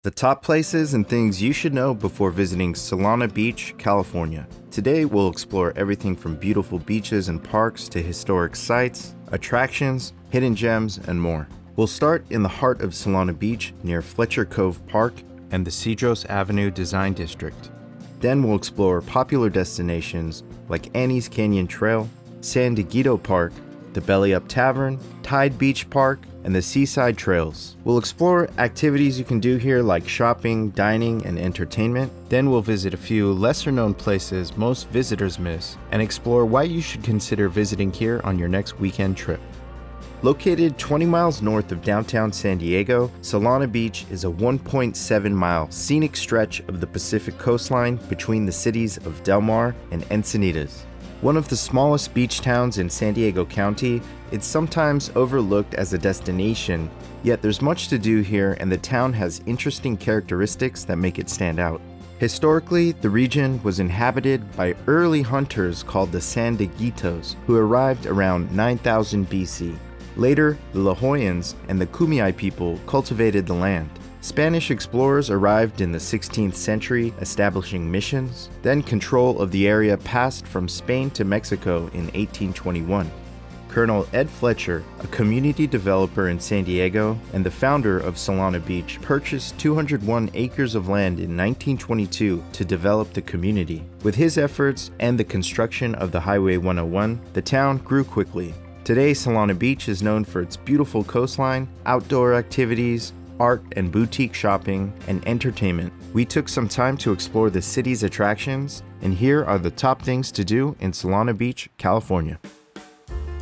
The top places and things you should know before visiting Solana Beach, California. Today we'll explore everything from beautiful beaches and parks to historic sites, attractions, hidden gems, and more. We'll start in the heart of Solana Beach near Fletcher Cove Park and the Cedros Design District. Then we'll explore popular destinations like Annie's Canyon Trail, San Dieguito Park, the Belly Up Tavern, Tide Beach Park, and the Seaside Trails. We'll explore activities you can do here like shopping, dining, and entertainment. Then we'll visit a few lesser-known places most visitors miss and explore why you should consider visiting here on your next weekend trip. Located 20 miles north of downtown San Diego, Solana Beach is a 1.7-mile scenic stretch of the Pacific coastline between the cities of Del Mar and Encinitas. One of the smallest beach towns in San Diego County, it's sometimes overlooked as a destination, yet there's much to do here and the town has interesting characteristics that make it stand out. Historically, the region was inhabited by early hunters called the San Dieguitos, who arrived around 9000 BC. Later, the La Jollans and the Kumeyaay people cultivated the land. Spanish explorers arrived in the 16th century, establishing missions. Then control of the area passed from Spain to Mexico in 1821. Colonel Ed Fletcher, a community developer in San Diego and the founder of Solana Beach, purchased 201 acres of land in 1922 to develop the community. With his efforts and the construction of the Highway 101, the town grew quickly. Today, Solana Beach is known for its beautiful coastline, outdoor activities, art and boutique shopping, and entertainment. We took some time to explore the city's attractions, and here are the top things to do in Solana Beach, California.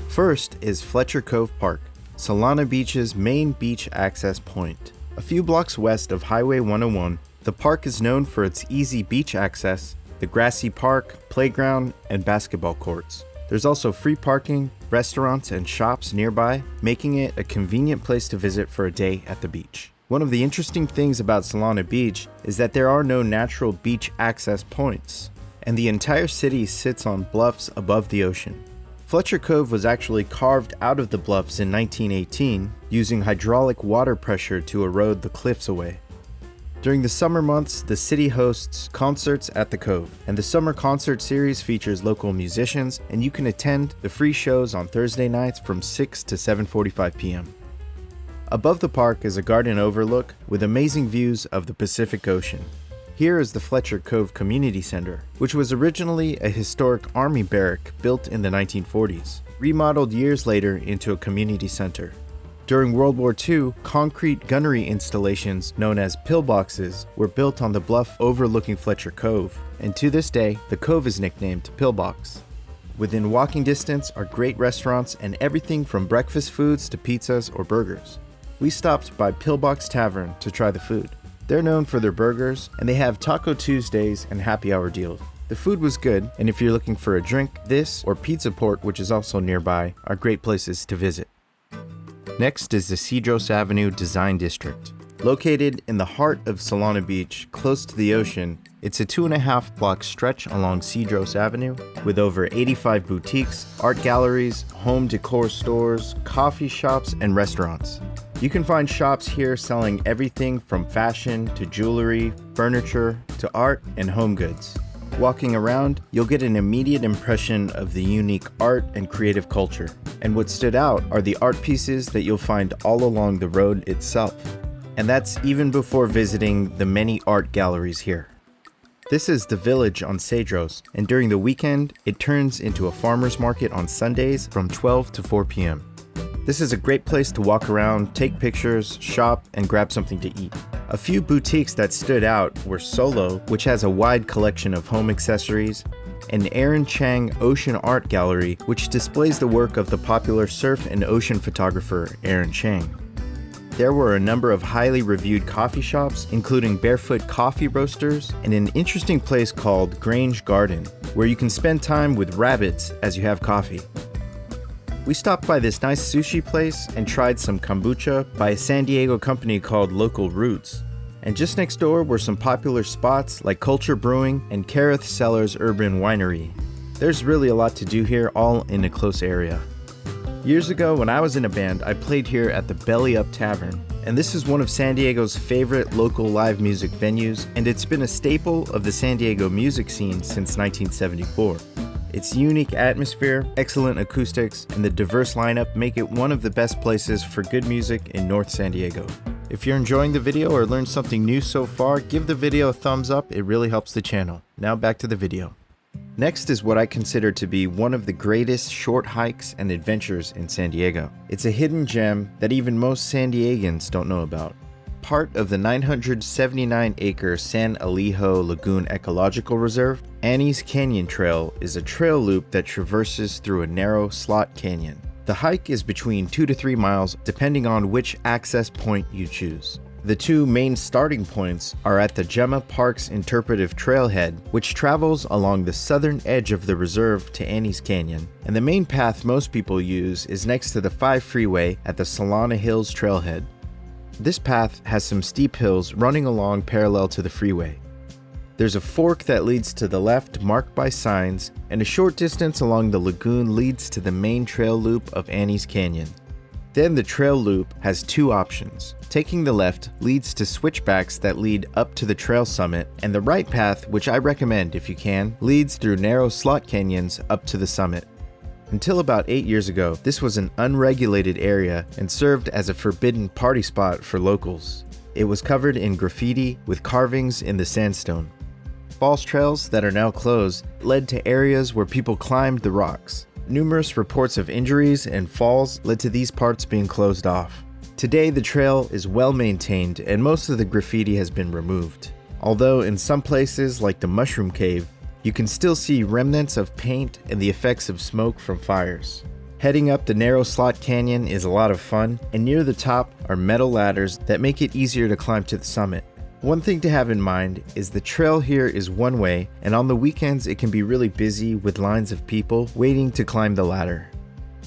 First is Fletcher Cove Park, Solana Beach's main beach access point. A few blocks west of Highway 101, the park is known for its easy beach access, the grassy park, playground, and basketball courts. There's also free parking, restaurants, and shops nearby, making it a convenient place to visit for a day at the beach. One of the interesting things about Solana Beach is that there are no natural beach access points, and the entire city sits on bluffs above the ocean. Fletcher Cove was actually carved out of the bluffs in 1918, using hydraulic water pressure to erode the cliffs away. During the summer months, the city hosts concerts at the Cove, and the summer concert series features local musicians, and you can attend the free shows on Thursday nights from 6 to 7:45 p.m. Above the park is a garden overlook with amazing views of the Pacific Ocean. Here is the Fletcher Cove Community Center, which was originally a historic army barrack built in the 1940s, remodeled years later into a community center. During World War II, concrete gunnery installations known as pillboxes were built on the bluff overlooking Fletcher Cove, and to this day, the cove is nicknamed Pillbox. Within walking distance are great restaurants and everything from breakfast foods to pizzas or burgers. We stopped by Pillbox Tavern to try the food. They're known for their burgers, and they have Taco Tuesdays and happy hour deals. The food was good, and if you're looking for a drink, this or Pizza Port, which is also nearby, are great places to visit. Next is the Cedros Design District. Located in the heart of Solana Beach, close to the ocean, it's a 2.5-block stretch along Cedros Avenue with over 85 boutiques, art galleries, home decor stores, coffee shops, and restaurants. You can find shops here selling everything from fashion to jewelry, furniture, to art and home goods. Walking around, you'll get an immediate impression of the unique art and creative culture. And what stood out are the art pieces that you'll find all along the road itself. And that's even before visiting the many art galleries here. This is the village on Cedros, and during the weekend, it turns into a farmer's market on Sundays from 12 to 4 p.m. This is a great place to walk around, take pictures, shop, and grab something to eat. A few boutiques that stood out were Solo, which has a wide collection of home accessories, and Aaron Chang Ocean Art Gallery, which displays the work of the popular surf and ocean photographer Aaron Chang. There were a number of highly reviewed coffee shops, including Barefoot Coffee Roasters, and an interesting place called Grange Garden, where you can spend time with rabbits as you have coffee. We stopped by this nice sushi place and tried some kombucha by a San Diego company called Local Roots. And just next door were some popular spots like Culture Brewing and Kareth Cellars Urban Winery. There's really a lot to do here, all in a close area. Years ago, when I was in a band, I played here at the Belly Up Tavern. and this is one of San Diego's favorite local live music venues, and it's been a staple of the San Diego music scene since 1974. Its unique atmosphere, excellent acoustics, and the diverse lineup make it one of the best places for good music in North San Diego. If you're enjoying the video or learned something new so far, give the video a thumbs up, it really helps the channel. Now back to the video. Next is what I consider to be one of the greatest short hikes and adventures in San Diego. It's a hidden gem that even most San Diegans don't know about. Part of the 979-acre San Elijo Lagoon Ecological Reserve, Annie's Canyon Trail is a trail loop that traverses through a narrow slot canyon. The hike is between 2 to 3 miles depending on which access point you choose. The two main starting points are at the Gemma Park's Interpretive Trailhead, which travels along the southern edge of the reserve to Annie's Canyon, and the main path most people use is next to the 5 freeway at the Solana Hills Trailhead. This path has some steep hills running along parallel to the freeway. There's a fork that leads to the left marked by signs, and a short distance along the lagoon leads to the main trail loop of Annie's Canyon. Then the trail loop has 2 options. Taking the left leads to switchbacks that lead up to the trail summit, and the right path, which I recommend if you can, leads through narrow slot canyons up to the summit. Until about 8 years ago, this was an unregulated area and served as a forbidden party spot for locals. It was covered in graffiti with carvings in the sandstone. False trails that are now closed led to areas where people climbed the rocks. Numerous reports of injuries and falls led to these parts being closed off. Today, the trail is well maintained and most of the graffiti has been removed. Although in some places, like the Mushroom Cave, you can still see remnants of paint and the effects of smoke from fires. Heading up the narrow slot canyon is a lot of fun, and near the top are metal ladders that make it easier to climb to the summit. One thing to have in mind is the trail here is one way, and on the weekends it can be really busy with lines of people waiting to climb the ladder.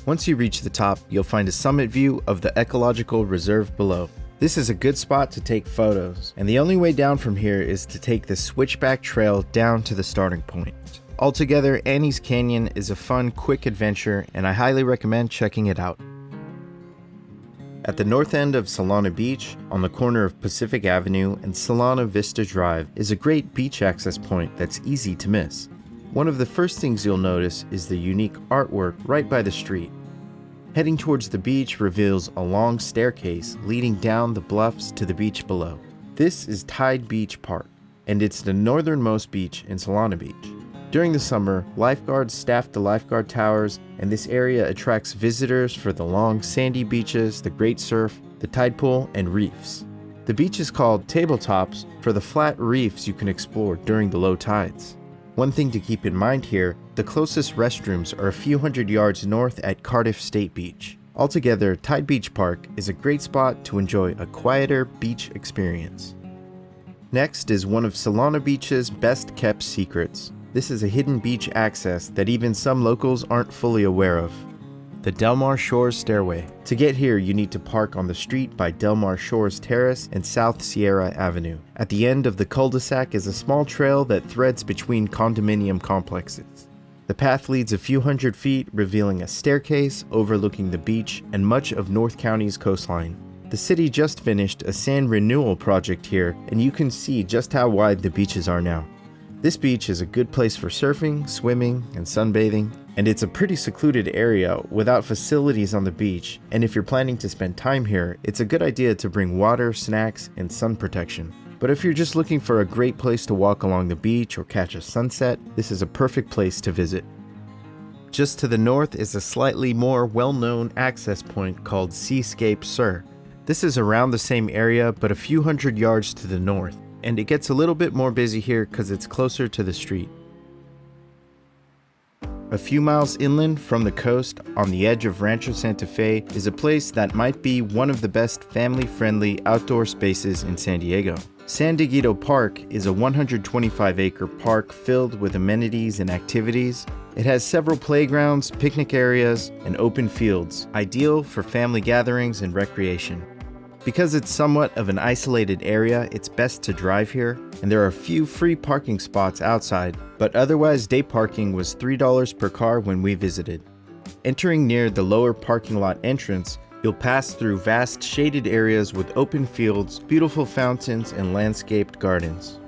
Once you reach the top, you'll find a summit view of the ecological reserve below. This is a good spot to take photos, and the only way down from here is to take the switchback trail down to the starting point. Altogether, Annie's Canyon is a fun, quick adventure, and I highly recommend checking it out. At the north end of Solana Beach, on the corner of Pacific Avenue and Solana Vista Drive, is a great beach access point that's easy to miss. One of the first things you'll notice is the unique artwork right by the street. Heading towards the beach reveals a long staircase leading down the bluffs to the beach below. This is Tide Beach Park, and it's the northernmost beach in Solana Beach. During the summer, lifeguards staff the lifeguard towers, and this area attracts visitors for the long sandy beaches, the great surf, the tide pool, and reefs. The beach is called tabletops for the flat reefs you can explore during the low tides. One thing to keep in mind here, the closest restrooms are a few hundred yards north at Cardiff State Beach. Altogether, Tide Beach Park is a great spot to enjoy a quieter beach experience. Next is one of Solana Beach's best kept secrets. This is a hidden beach access that even some locals aren't fully aware of. The Mar Shores Stairway. To get here, you need to park on the street by Mar Shores Terrace and South Sierra Avenue. At the end of the cul-de-sac is a small trail that threads between condominium complexes. The path leads a few hundred feet, revealing a staircase overlooking the beach and much of North County's coastline. The city just finished a sand renewal project here, and you can see just how wide the beaches are now. This beach is a good place for surfing, swimming, and sunbathing, and it's a pretty secluded area without facilities on the beach, and if you're planning to spend time here, it's a good idea to bring water, snacks, and sun protection. But if you're just looking for a great place to walk along the beach or catch a sunset, this is a perfect place to visit. Just to the north is a slightly more well-known access point called Seascape Surf. This is around the same area but a few hundred yards to the north, and it gets a little bit more busy here because it's closer to the street. A few miles inland from the coast, on the edge of Rancho Santa Fe, is a place that might be one of the best family-friendly outdoor spaces in San Diego. San Dieguito Park is a 125-acre park filled with amenities and activities. It has several playgrounds, picnic areas, and open fields, ideal for family gatherings and recreation. Because it's somewhat of an isolated area, it's best to drive here, and there are a few free parking spots outside, but otherwise day parking was $3 per car when we visited. Entering near the lower parking lot entrance, You'll pass through vast shaded areas with open fields, beautiful fountains, and landscaped gardens.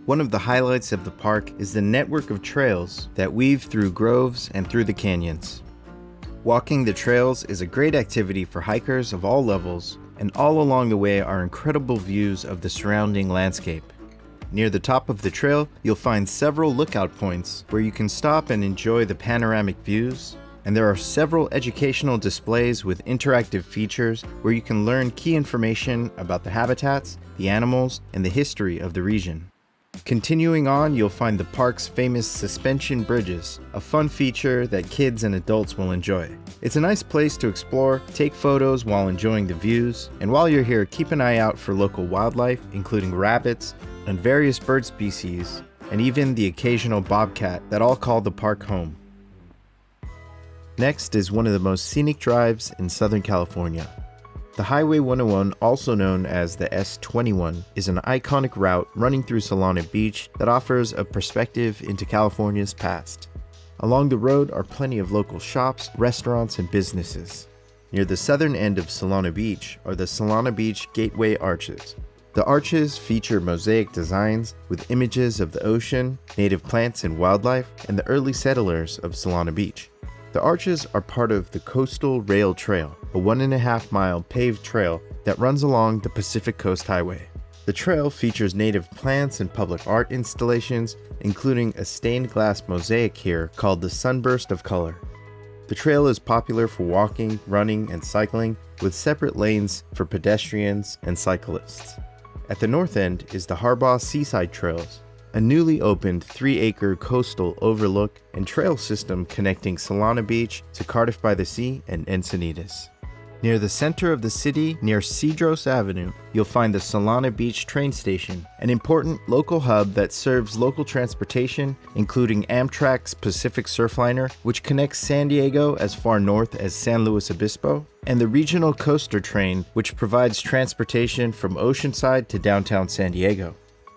One of the highlights of the park is the network of trails that weave through groves and through the canyons. Walking the trails is a great activity for hikers of all levels, and all along the way are incredible views of the surrounding landscape. Near the top of the trail, you'll find several lookout points where you can stop and enjoy the panoramic views, and there are several educational displays with interactive features where you can learn key information about the habitats, the animals, and the history of the region. Continuing on, you'll find the park's famous suspension bridges, a fun feature that kids and adults will enjoy. It's a nice place to explore, take photos while enjoying the views, and while you're here, keep an eye out for local wildlife, including rabbits and various bird species, and even the occasional bobcat that all call the park home. Next is one of the most scenic drives in Southern California. The Highway 101, also known as the S21, is an iconic route running through Solana Beach that offers a perspective into California's past. Along the road are plenty of local shops, restaurants, and businesses. Near the southern end of Solana Beach are the Solana Beach Gateway Arches. The arches feature mosaic designs with images of the ocean, native plants and wildlife, and the early settlers of Solana Beach. The arches are part of the Coastal Rail Trail, a 1.5-mile paved trail that runs along the Pacific Coast Highway. The trail features native plants and public art installations, including a stained glass mosaic here called the Sunburst of Color. The trail is popular for walking, running, and cycling, with separate lanes for pedestrians and cyclists. At the north end is the Harbaugh Seaside Trails, a newly opened 3-acre coastal overlook and trail system connecting Solana Beach to Cardiff by the Sea and Encinitas. Near the center of the city, near Cedros Avenue, you'll find the Solana Beach train station, an important local hub that serves local transportation, including Amtrak's Pacific Surfliner, which connects San Diego as far north as San Luis Obispo, and the regional coaster train, which provides transportation from Oceanside to downtown San Diego.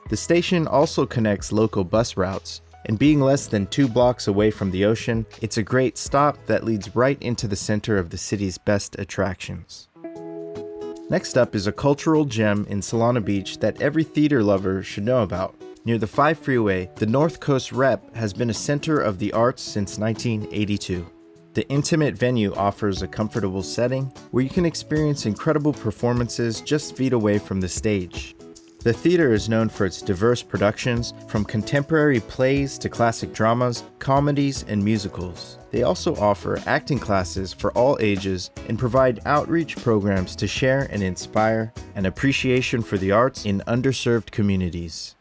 The station also connects local bus routes, and being less than 2 blocks away from the ocean, it's a great stop that leads right into the center of the city's best attractions. Next up is a cultural gem in Solana Beach that every theater lover should know about. Near the 5 freeway, the North Coast Rep has been a center of the arts since 1982. The intimate venue offers a comfortable setting where you can experience incredible performances just feet away from the stage. The theater is known for its diverse productions, from contemporary plays to classic dramas, comedies, and musicals. They also offer acting classes for all ages and provide outreach programs to share and inspire an appreciation for the arts in underserved communities.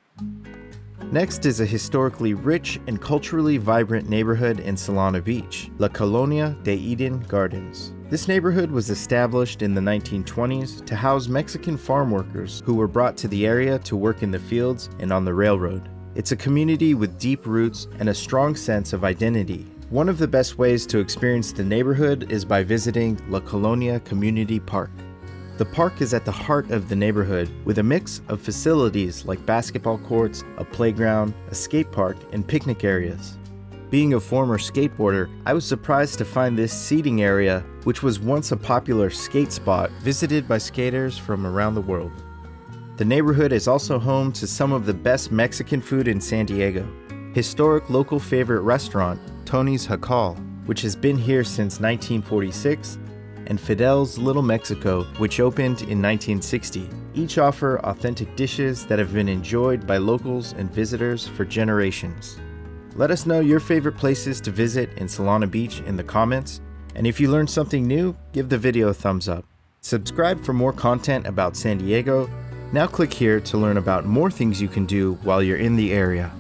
Next is a historically rich and culturally vibrant neighborhood in Solana Beach, La Colonia de Eden Gardens. This neighborhood was established in the 1920s to house Mexican farm workers who were brought to the area to work in the fields and on the railroad. It's a community with deep roots and a strong sense of identity. One of the best ways to experience the neighborhood is by visiting La Colonia Community Park. The park is at the heart of the neighborhood with a mix of facilities like basketball courts, a playground, a skate park, and picnic areas. Being a former skateboarder, I was surprised to find this seating area, which was once a popular skate spot, visited by skaters from around the world. The neighborhood is also home to some of the best Mexican food in San Diego. Historic local favorite restaurant, Tony's Jacal, which has been here since 1946, and Fidel's Little Mexico, which opened in 1960. Each offer authentic dishes that have been enjoyed by locals and visitors for generations. Let us know your favorite places to visit in Solana Beach in the comments, and if you learned something new, give the video a thumbs up. Subscribe for more content about San Diego. Now click here to learn about more things you can do while you're in the area.